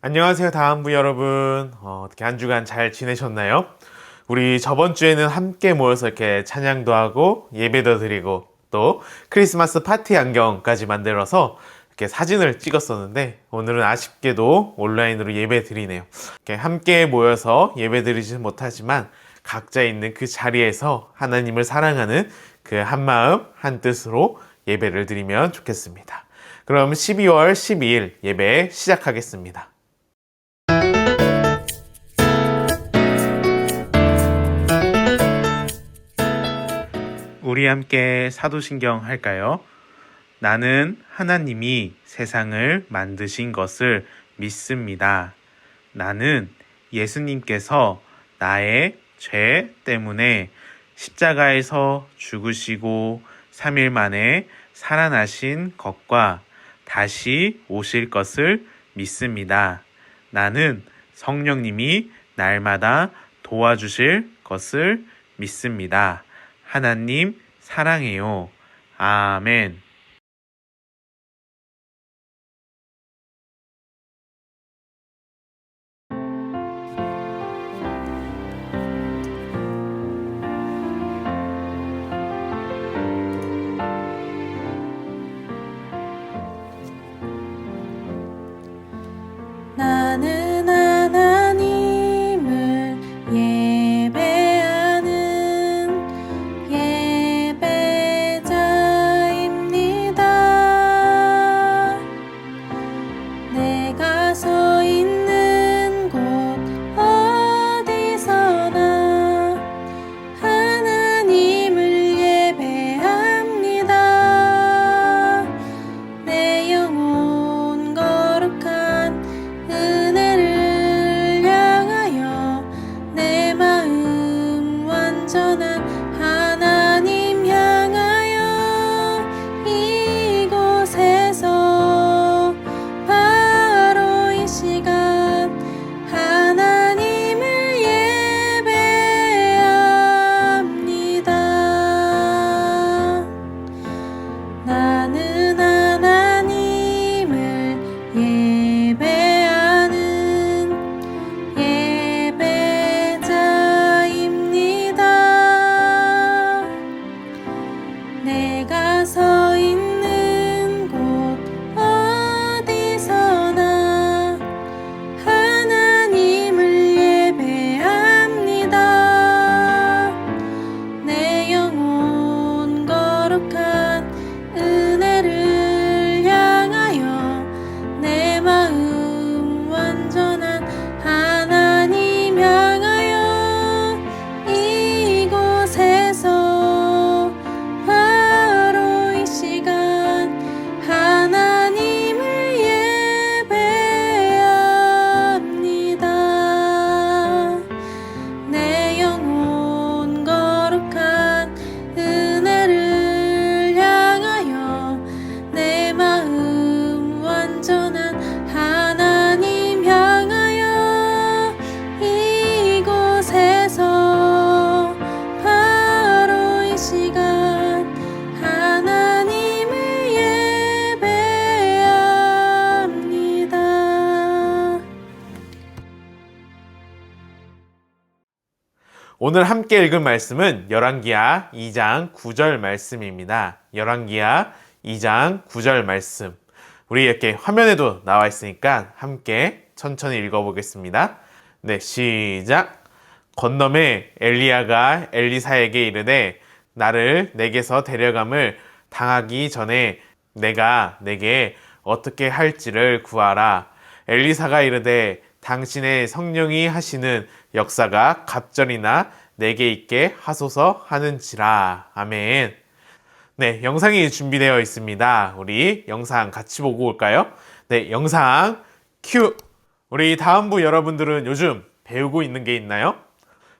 안녕하세요, 다음부 여러분. 어떻게 한 주간 잘 지내셨나요? 우리 저번 주에는 함께 모여서 이렇게 찬양도 하고 예배도 드리고 또 크리스마스 파티 안경까지 만들어서 이렇게 사진을 찍었었는데 오늘은 아쉽게도 온라인으로 예배 드리네요. 이렇게 함께 모여서 예배 드리지는 못하지만 각자 있는 그 자리에서 하나님을 사랑하는 그 한 마음 한 뜻으로 예배를 드리면 좋겠습니다. 그럼 12월 12일 예배 시작하겠습니다. 우리 함께 사도신경 할까요? 나는 하나님이 세상을 만드신 것을 믿습니다. 나는 예수님께서 나의 죄 때문에 십자가에서 죽으시고 3일 만에 살아나신 것과 다시 오실 것을 믿습니다. 나는 성령님이 날마다 도와주실 것을 믿습니다. 하나님 사랑해요. 아멘. 나는 하나님을 예배하는 예배자입니다. 내가 서 있는 곳 어디서나 하나님을 예배합니다. 내 영혼 거룩한 은혜를 향하여 내 마음 완전한 하나님 향하여 이곳에서 바로 이 시간 하나님을 예배합니다. 나는 하나님을 예배하는 예배자입니다. 내가 서 있는 곳 어디서나 하나님을 예배합니다. 내 영혼 거룩한 은혜를 향하여 내 마음 완전한 하나님 향하여 이곳에서 바로 이 시간 하나님을 예배합니다. 내 영혼 거룩한 은혜를 향하여 내 마음 완전한 하나님 향하여 이곳에서 바로 이 시간 하나님을 예배합니다. 오늘 함께 읽은 말씀은 열왕기하 2장 9절 말씀입니다. 열왕기하 2장 9절 말씀. 우리 이렇게 화면에도 나와 있으니까 함께 천천히 읽어보겠습니다. 네, 시작. 건너매 엘리야가 엘리사에게 이르되 나를 내게서 데려감을 당하기 전에 내가 내게 어떻게 할지를 구하라. 엘리사가 이르되 당신의 성령이 하시는 역사가 갑절이나 내게 있게 하소서 하는지라. 아멘. 네, 영상이 준비되어 있습니다. 우리 영상 같이 보고 올까요? 네, 영상 큐! 우리 다음부 여러분들은 요즘 배우고 있는 게 있나요?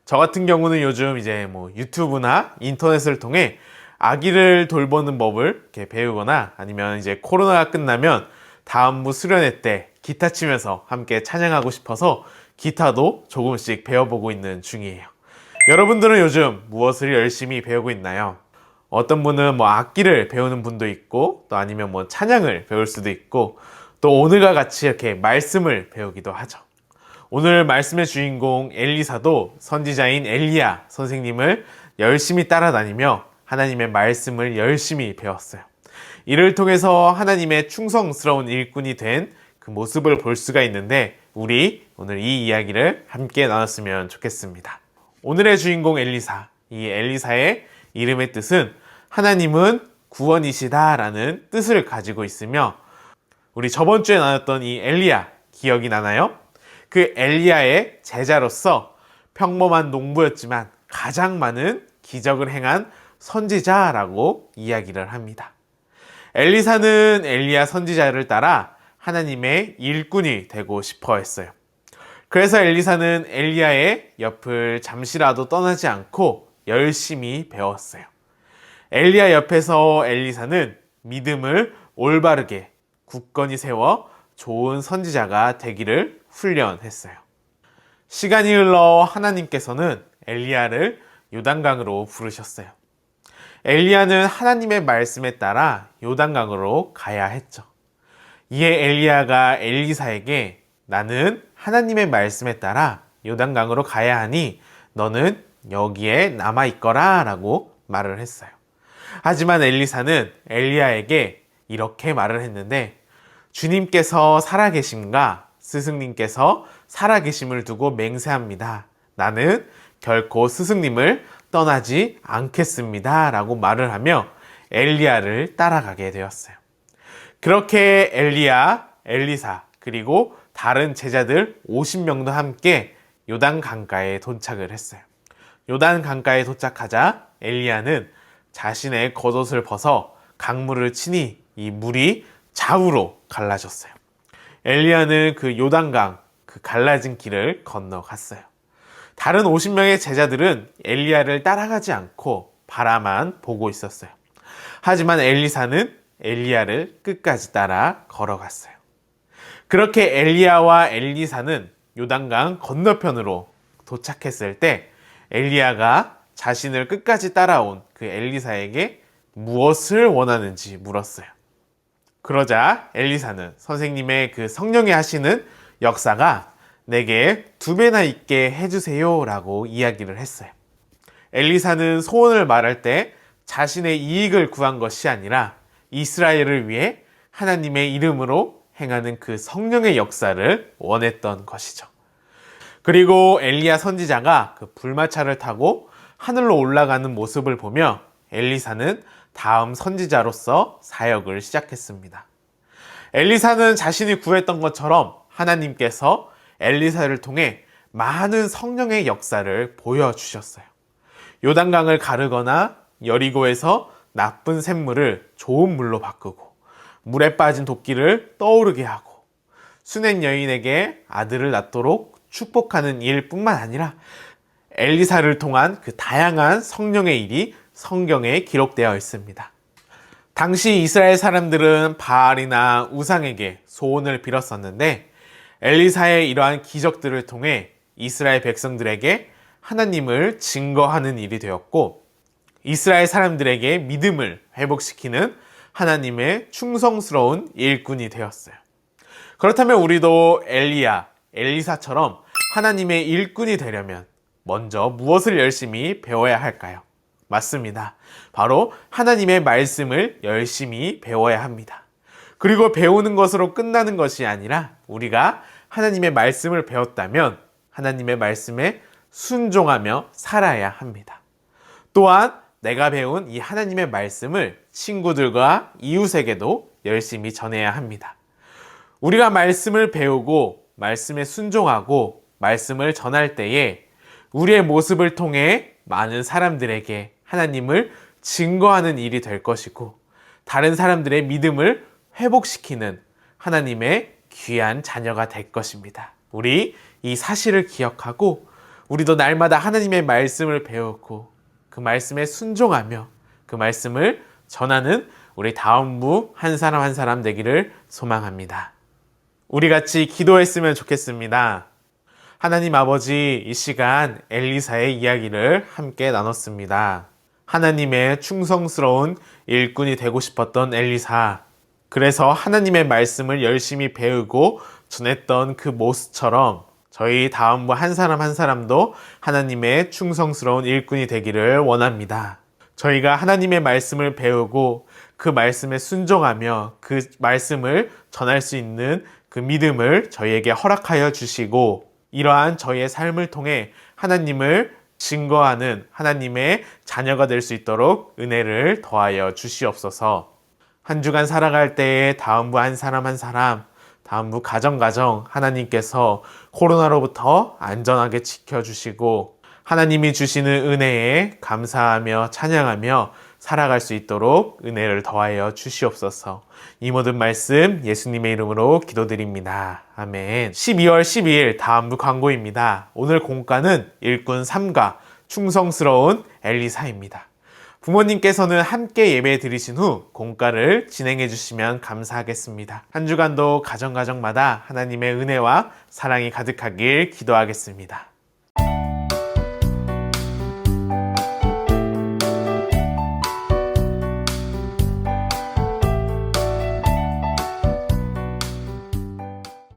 저 같은 경우는 요즘 이제 뭐 유튜브나 인터넷을 통해 아기를 돌보는 법을 이렇게 배우거나 아니면 이제 코로나가 끝나면 다음부 수련회 때 기타 치면서 함께 찬양하고 싶어서 기타도 조금씩 배워보고 있는 중이에요. 여러분들은 요즘 무엇을 열심히 배우고 있나요? 어떤 분은 뭐 악기를 배우는 분도 있고 또 아니면 뭐 찬양을 배울 수도 있고 또 오늘과 같이 이렇게 말씀을 배우기도 하죠. 오늘 말씀의 주인공 엘리사도 선지자인 엘리야 선생님을 열심히 따라다니며 하나님의 말씀을 열심히 배웠어요. 이를 통해서 하나님의 충성스러운 일꾼이 된 그 모습을 볼 수가 있는데 우리 오늘 이 이야기를 함께 나눴으면 좋겠습니다. 오늘의 주인공 엘리사, 이 엘리사의 이름의 뜻은 하나님은 구원이시다 라는 뜻을 가지고 있으며 우리 저번 주에 나눴던 이 엘리야 기억이 나나요? 그 엘리야의 제자로서 평범한 농부였지만 가장 많은 기적을 행한 선지자라고 이야기를 합니다. 엘리사는 엘리야 선지자를 따라 하나님의 일꾼이 되고 싶어 했어요. 그래서 엘리사는 엘리야의 옆을 잠시라도 떠나지 않고 열심히 배웠어요. 엘리야 옆에서 엘리사는 믿음을 올바르게 굳건히 세워 좋은 선지자가 되기를 훈련했어요. 시간이 흘러 하나님께서는 엘리야를 요단강으로 부르셨어요. 엘리야는 하나님의 말씀에 따라 요단강으로 가야 했죠. 이에 엘리야가 엘리사에게 나는 하나님의 말씀에 따라 요단강으로 가야 하니 너는 여기에 남아있거라 라고 말을 했어요. 하지만 엘리사는 엘리야에게 이렇게 말을 했는데 주님께서 살아계심과 스승님께서 살아계심을 두고 맹세합니다. 나는 결코 스승님을 떠나지 않겠습니다. 라고 말을 하며 엘리야를 따라가게 되었어요. 그렇게 엘리야, 엘리사, 그리고 다른 제자들 50명도 함께 요단 강가에 도착을 했어요. 요단 강가에 도착하자 엘리야는 자신의 겉옷을 벗어 강물을 치니 이 물이 좌우로 갈라졌어요. 엘리야는 그 요단강, 그 갈라진 길을 건너갔어요. 다른 50명의 제자들은 엘리야를 따라가지 않고 바라만 보고 있었어요. 하지만 엘리사는 엘리야를 끝까지 따라 걸어갔어요. 그렇게 엘리야와 엘리사는 요단강 건너편으로 도착했을 때 엘리야가 자신을 끝까지 따라온 그 엘리사에게 무엇을 원하는지 물었어요. 그러자 엘리사는 선생님의 그 성령이 하시는 역사가 내게 2배나 있게 해주세요 라고 이야기를 했어요. 엘리사는 소원을 말할 때 자신의 이익을 구한 것이 아니라 이스라엘을 위해 하나님의 이름으로 행하는 그 성령의 역사를 원했던 것이죠. 그리고 엘리야 선지자가 그 불마차를 타고 하늘로 올라가는 모습을 보며 엘리사는 다음 선지자로서 사역을 시작했습니다. 엘리사는 자신이 구했던 것처럼 하나님께서 엘리사를 통해 많은 성령의 역사를 보여주셨어요. 요단강을 가르거나 여리고에서 나쁜 샘물을 좋은 물로 바꾸고 물에 빠진 도끼를 떠오르게 하고 수낸 여인에게 아들을 낳도록 축복하는 일뿐만 아니라 엘리사를 통한 그 다양한 성령의 일이 성경에 기록되어 있습니다. 당시 이스라엘 사람들은 바알이나 우상에게 소원을 빌었었는데 엘리사의 이러한 기적들을 통해 이스라엘 백성들에게 하나님을 증거하는 일이 되었고 이스라엘 사람들에게 믿음을 회복시키는 하나님의 충성스러운 일꾼이 되었어요. 그렇다면 우리도 엘리야, 엘리사처럼 하나님의 일꾼이 되려면 먼저 무엇을 열심히 배워야 할까요? 맞습니다. 바로 하나님의 말씀을 열심히 배워야 합니다. 그리고 배우는 것으로 끝나는 것이 아니라 우리가 하나님의 말씀을 배웠다면 하나님의 말씀에 순종하며 살아야 합니다. 또한 내가 배운 이 하나님의 말씀을 친구들과 이웃에게도 열심히 전해야 합니다. 우리가 말씀을 배우고 말씀에 순종하고 말씀을 전할 때에 우리의 모습을 통해 많은 사람들에게 하나님을 증거하는 일이 될 것이고 다른 사람들의 믿음을 회복시키는 하나님의 귀한 자녀가 될 것입니다. 우리 이 사실을 기억하고 우리도 날마다 하나님의 말씀을 배우고 그 말씀에 순종하며 그 말씀을 전하는 우리 다음부 한 사람 한 사람 되기를 소망합니다. 우리 같이 기도했으면 좋겠습니다. 하나님 아버지, 이 시간 엘리사의 이야기를 함께 나눴습니다. 하나님의 충성스러운 일꾼이 되고 싶었던 엘리사, 그래서 하나님의 말씀을 열심히 배우고 전했던 그 모습처럼 저희 다음부 한 사람 한 사람도 하나님의 충성스러운 일꾼이 되기를 원합니다. 저희가 하나님의 말씀을 배우고 그 말씀에 순종하며 그 말씀을 전할 수 있는 그 믿음을 저희에게 허락하여 주시고 이러한 저희의 삶을 통해 하나님을 증거하는 하나님의 자녀가 될 수 있도록 은혜를 더하여 주시옵소서. 한 주간 살아갈 때에 다음부 한 사람 한 사람, 다음부 가정 하나님께서 코로나로부터 안전하게 지켜주시고 하나님이 주시는 은혜에 감사하며 찬양하며 살아갈 수 있도록 은혜를 더하여 주시옵소서. 이 모든 말씀 예수님의 이름으로 기도드립니다. 아멘. 12월 12일 다음부 광고입니다. 오늘 공과는 일꾼 3가 충성스러운 엘리사입니다. 부모님께서는 함께 예배 드리신 후 공과를 진행해 주시면 감사하겠습니다. 한 주간도 가정마다 하나님의 은혜와 사랑이 가득하길 기도하겠습니다.